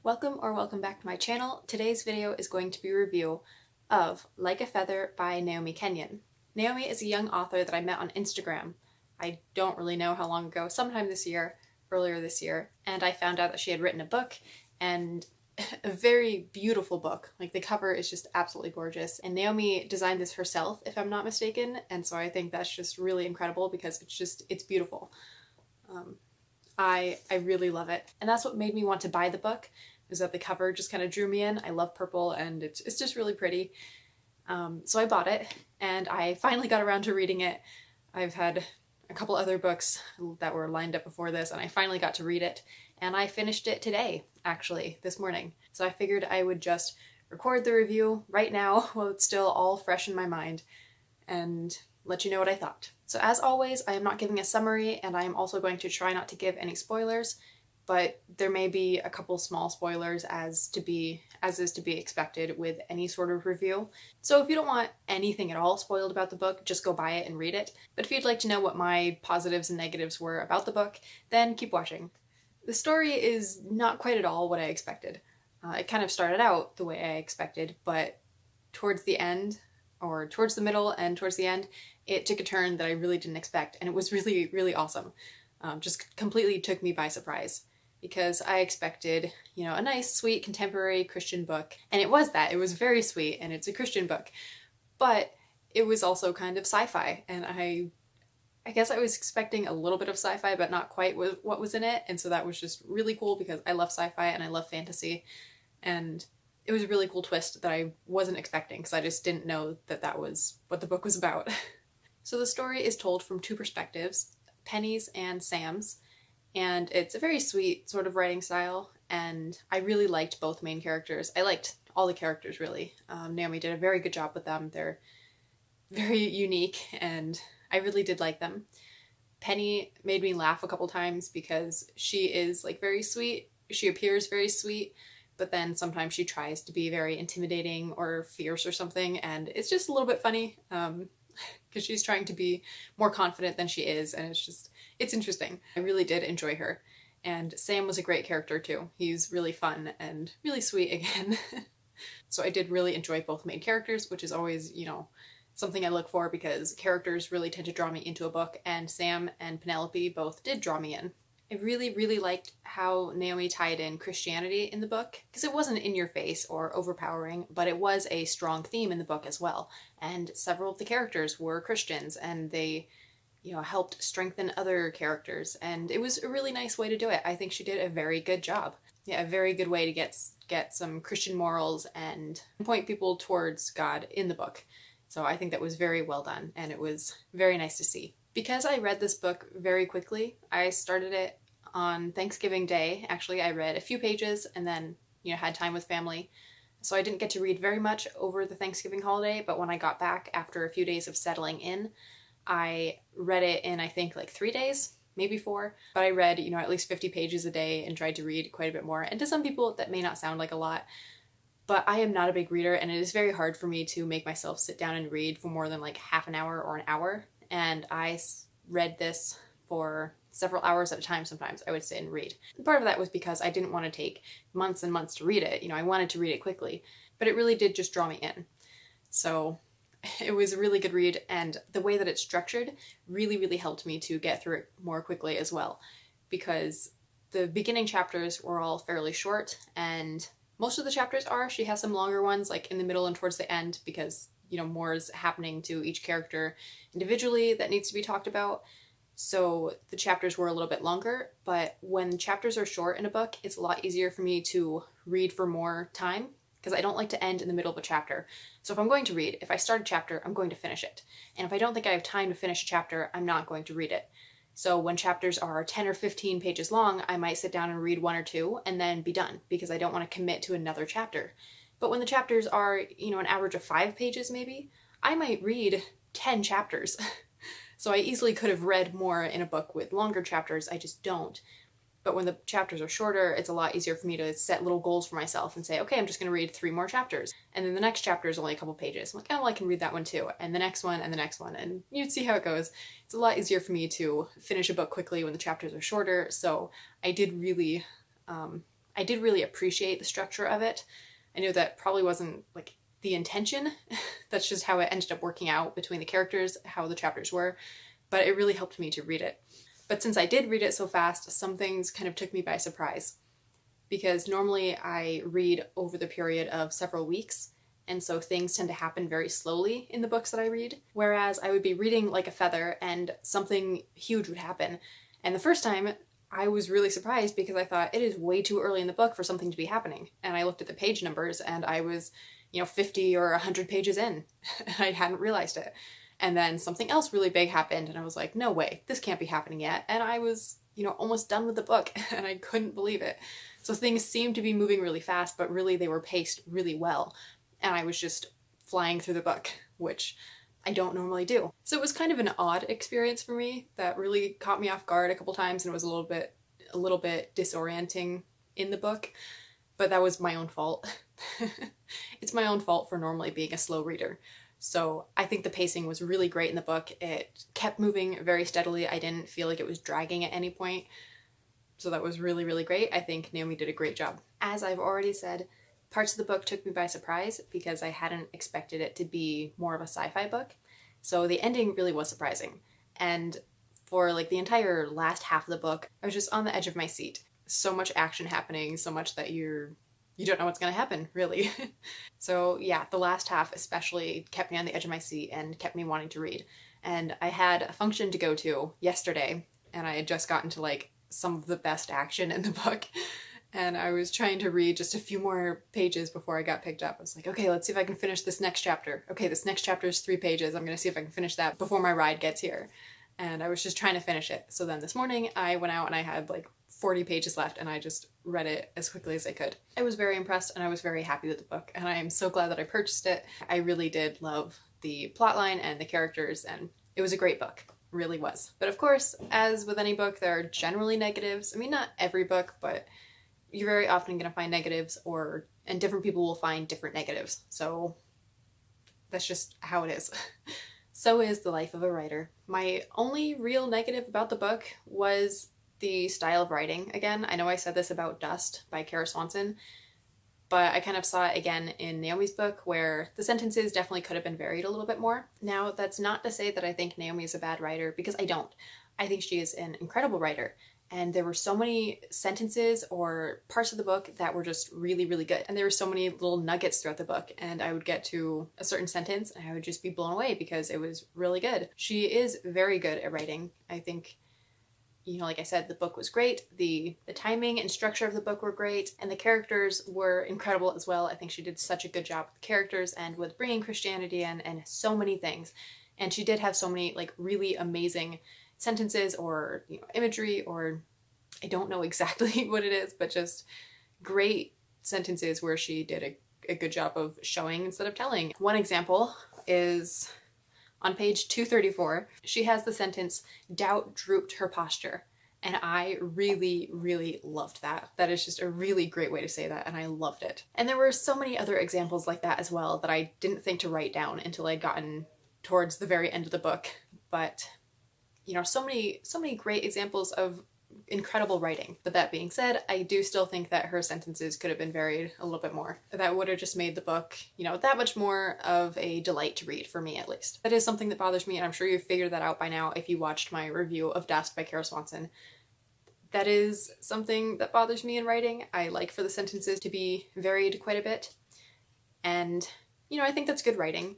Welcome back to my channel. Today's video is going to be a review of Like a Feather by Naomi Kenyon. Naomi is a young author that I met on Instagram. I don't really know how long ago, sometime this year, earlier this year, and I found out that she had written a book, and a very beautiful book. Like, the cover is just absolutely gorgeous, and Naomi designed this herself, if I'm not mistaken, and so I think that's just really incredible because it's beautiful. I really love it, and that's what made me want to buy the book, is that the cover just kind of drew me in. I love purple, and it's just really pretty. So I bought it, and I finally got around to reading it. I've had a couple other books that were lined up before this, and I finally got to read it, and I finished it today, actually, this morning. So I figured I would just record the review right now while it's still all fresh in my mind, and let you know what I thought. So as always, I am not giving a summary, and I am also going to try not to give any spoilers, but there may be a couple small spoilers as is to be expected with any sort of review. So if you don't want anything at all spoiled about the book, just go buy it and read it. But if you'd like to know what my positives and negatives were about the book, then keep watching. The story is not quite at all what I expected. It kind of started out the way I expected, but towards the end, or towards the middle and towards the end, it took a turn that I really didn't expect, and it was really, really awesome. Just completely took me by surprise, because I expected, a nice, sweet, contemporary Christian book, and it was that. It was very sweet, and it's a Christian book, but it was also kind of sci-fi, and I guess I was expecting a little bit of sci-fi, but not quite what was in it, and so that was just really cool because I love sci-fi and I love fantasy, and it was a really cool twist that I wasn't expecting because I just didn't know that that was what the book was about. So the story is told from two perspectives, Penny's and Sam's, and it's a very sweet sort of writing style, and I really liked both main characters. I liked all the characters, really. Naomi did a very good job with them. They're very unique, and I really did like them. Penny made me laugh a couple times because she is, very sweet. She appears very sweet, but then sometimes she tries to be very intimidating or fierce or something, and it's just a little bit funny, because she's trying to be more confident than she is, and it's interesting. I really did enjoy her. And Sam was a great character too. He's really fun and really sweet again. So I did really enjoy both main characters, which is always, something I look for because characters really tend to draw me into a book, and Sam and Penelope both did draw me in. I really, really liked how Naomi tied in Christianity in the book, because it wasn't in your face or overpowering, but it was a strong theme in the book as well. And several of the characters were Christians, and they, helped strengthen other characters, and it was a really nice way to do it. I think she did a very good job. Yeah, a very good way to get some Christian morals and point people towards God in the book. So I think that was very well done, and it was very nice to see. Because I read this book very quickly, I started it on Thanksgiving Day. Actually, I read a few pages and then, had time with family. So I didn't get to read very much over the Thanksgiving holiday, but when I got back after a few days of settling in, I read it in, I think, 3 days, maybe 4. But I read, at least 50 pages a day and tried to read quite a bit more. And to some people, that may not sound like a lot, but I am not a big reader, and it is very hard for me to make myself sit down and read for more than half an hour or an hour. And I read this for several hours at a time sometimes. I would sit and read. And part of that was because I didn't want to take months and months to read it. I wanted to read it quickly, but it really did just draw me in. So it was a really good read, and the way that it's structured really, really helped me to get through it more quickly as well, because the beginning chapters were all fairly short, and most of the chapters are. She has some longer ones in the middle and towards the end because more is happening to each character individually that needs to be talked about. So the chapters were a little bit longer, but when chapters are short in a book, it's a lot easier for me to read for more time because I don't like to end in the middle of a chapter. So if I'm going to read, if I start a chapter, I'm going to finish it. And if I don't think I have time to finish a chapter, I'm not going to read it. So when chapters are 10 or 15 pages long, I might sit down and read 1 or 2 and then be done because I don't want to commit to another chapter. But when the chapters are, an average of 5 pages maybe, I might read 10 chapters. So I easily could have read more in a book with longer chapters, I just don't. But when the chapters are shorter, it's a lot easier for me to set little goals for myself and say, okay, I'm just going to read 3 more chapters. And then the next chapter is only a couple pages. I'm like, oh, well, I can read that one too. And the next one, and the next one. And you'd see how it goes. It's a lot easier for me to finish a book quickly when the chapters are shorter. So I did really, I did really appreciate the structure of it. I know that probably wasn't like the intention. That's just how it ended up working out between the characters, how the chapters were, but it really helped me to read it. But since I did read it so fast, some things kind of took me by surprise, because normally I read over the period of several weeks, and so things tend to happen very slowly in the books that I read, whereas I would be reading like a feather and something huge would happen. And the first time I was really surprised because I thought it is way too early in the book for something to be happening. And I looked at the page numbers and I was, 50 or 100 pages in and I hadn't realized it. And then something else really big happened and I was like, no way, this can't be happening yet. And I was, almost done with the book and I couldn't believe it. So things seemed to be moving really fast, but really they were paced really well. And I was just flying through the book, which I don't normally do. So it was kind of an odd experience for me that really caught me off guard a couple times and was a little bit disorienting in the book, but that was my own fault. It's my own fault for normally being a slow reader. So I think the pacing was really great in the book. It kept moving very steadily. I didn't feel like it was dragging at any point. So that was really, really great. I think Naomi did a great job. As I've already said, parts of the book took me by surprise because I hadn't expected it to be more of a sci-fi book. So the ending really was surprising. And for like the entire last half of the book, I was just on the edge of my seat. So much action happening, so much that you don't know what's going to happen, really. So yeah, the last half especially kept me on the edge of my seat and kept me wanting to read. And I had a function to go to yesterday, and I had just gotten to like some of the best action in the book. And I was trying to read just a few more pages before I got picked up. I was like, okay, let's see if I can finish this next chapter. Okay, this next chapter is 3 pages. I'm going to see if I can finish that before my ride gets here. And I was just trying to finish it. So then this morning I went out and I had like 40 pages left and I just read it as quickly as I could. I was very impressed and I was very happy with the book. And I am so glad that I purchased it. I really did love the plotline and the characters, and it was a great book. Really was. But of course, as with any book, there are generally negatives. I mean, not every book, but you're very often going to find negatives, and different people will find different negatives. So that's just how it is. So is the life of a writer. My only real negative about the book was the style of writing. Again, I know I said this about Dust by Kara Swanson, but I kind of saw it again in Naomi's book where the sentences definitely could have been varied a little bit more. Now, that's not to say that I think Naomi is a bad writer, because I don't. I think she is an incredible writer. And there were so many sentences or parts of the book that were just really, really good. And there were so many little nuggets throughout the book. And I would get to a certain sentence and I would just be blown away because it was really good. She is very good at writing. I think, like I said, the book was great. The timing and structure of the book were great. And the characters were incredible as well. I think she did such a good job with the characters and with bringing Christianity in and so many things. And she did have so many like really amazing sentences or imagery, or I don't know exactly what it is, but just great sentences where she did a good job of showing instead of telling. One example is on page 234. She has the sentence, "Doubt drooped her posture." And I really, really loved that. That is just a really great way to say that, and I loved it. And there were so many other examples like that as well that I didn't think to write down until I'd gotten towards the very end of the book. But so many great examples of incredible writing. But that being said, I do still think that her sentences could have been varied a little bit more. That would have just made the book, that much more of a delight to read, for me at least. That is something that bothers me, and I'm sure you've figured that out by now if you watched my review of Dust by Kara Swanson. That is something that bothers me in writing. I like for the sentences to be varied quite a bit. And, I think that's good writing.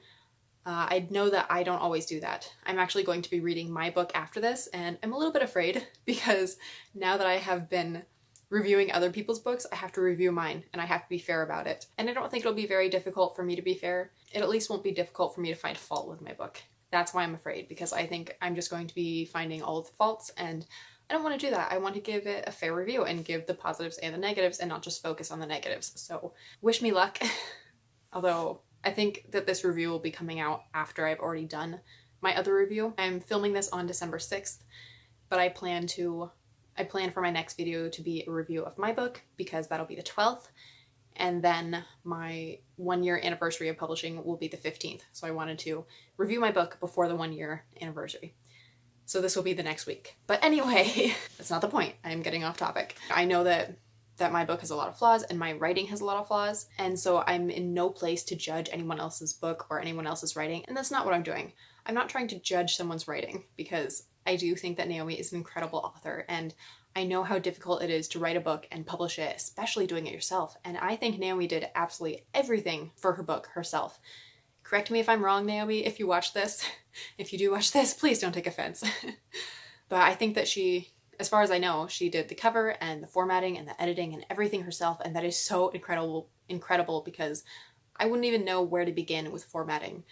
I know that I don't always do that. I'm actually going to be reading my book after this, and I'm a little bit afraid because now that I have been reviewing other people's books, I have to review mine, and I have to be fair about it. And I don't think it'll be very difficult for me to be fair. It at least won't be difficult for me to find fault with my book. That's why I'm afraid, because I think I'm just going to be finding all of the faults, and I don't want to do that. I want to give it a fair review and give the positives and the negatives and not just focus on the negatives. So wish me luck. Although I think that this review will be coming out after I've already done my other review. I'm filming this on December 6th, but I plan for my next video to be a review of my book, because that'll be the 12th. And then my 1-year anniversary of publishing will be the 15th. So I wanted to review my book before the 1-year anniversary. So this will be the next week. But anyway, that's not the point. I'm getting off topic. I know that that my book has a lot of flaws and my writing has a lot of flaws, and so I'm in no place to judge anyone else's book or anyone else's writing, and that's not what I'm doing. I'm not trying to judge someone's writing, because I do think that Naomi is an incredible author, and I know how difficult it is to write a book and publish it, especially doing it yourself, and I think Naomi did absolutely everything for her book herself. Correct me if I'm wrong, Naomi, if you watch this. If you do watch this, please don't take offense. But I think that she, as far as I know, she did the cover and the formatting and the editing and everything herself, and that is so incredible because I wouldn't even know where to begin with formatting.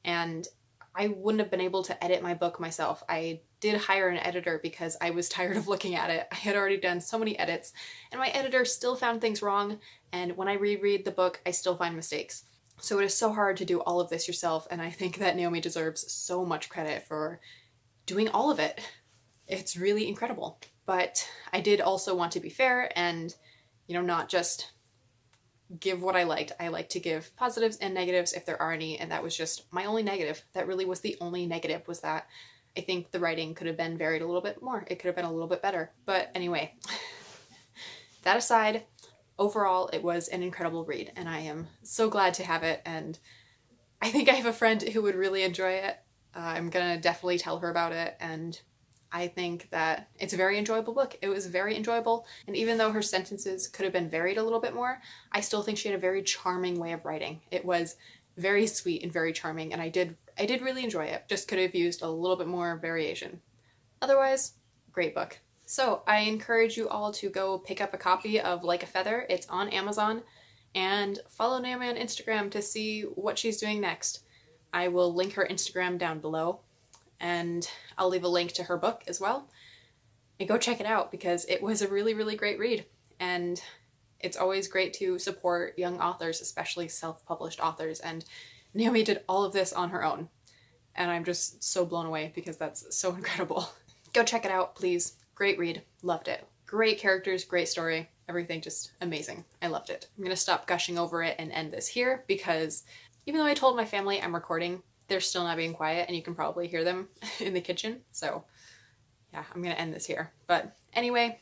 And I wouldn't have been able to edit my book myself. I did hire an editor because I was tired of looking at it. I had already done so many edits, and my editor still found things wrong, and when I reread the book, I still find mistakes. So it is so hard to do all of this yourself, and I think that Naomi deserves so much credit for doing all of it. It's really incredible. But I did also want to be fair and, not just give what I liked. I like to give positives and negatives if there are any, and that was just my only negative. That really was the only negative, was that I think the writing could have been varied a little bit more. It could have been a little bit better. But anyway, that aside, overall, it was an incredible read, and I am so glad to have it, and I think I have a friend who would really enjoy it. I'm gonna definitely tell her about it, and I think that it's a very enjoyable book. It was very enjoyable, and even though her sentences could have been varied a little bit more, I still think she had a very charming way of writing. It was very sweet and very charming, and I did really enjoy it. Just could have used a little bit more variation. Otherwise, great book. So I encourage you all to go pick up a copy of Like a Feather. It's on Amazon, and follow Naomi on Instagram to see what she's doing next. I will link her Instagram down below, and I'll leave a link to her book as well. And go check it out because it was a really, really great read. And it's always great to support young authors, especially self-published authors. And Naomi did all of this on her own. And I'm just so blown away because that's so incredible. Go check it out, please. Great read. Loved it. Great characters, great story. Everything just amazing. I loved it. I'm going to stop gushing over it and end this here because even though I told my family I'm recording, they're still not being quiet, and you can probably hear them in the kitchen. So yeah, I'm going to end this here. But anyway,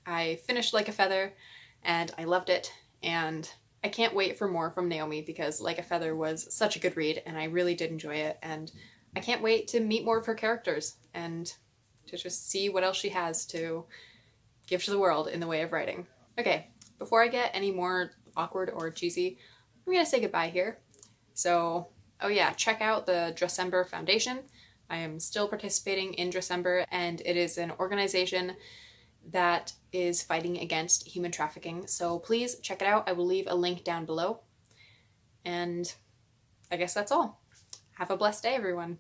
I finished Like a Feather and I loved it, and I can't wait for more from Naomi because Like a Feather was such a good read and I really did enjoy it, and I can't wait to meet more of her characters and to just see what else she has to give to the world in the way of writing. Okay, before I get any more awkward or cheesy, I'm going to say goodbye here. So, oh yeah, check out the Dressember Foundation. I am still participating in Dressember, and it is an organization that is fighting against human trafficking. So please check it out. I will leave a link down below. And I guess that's all. Have a blessed day, everyone.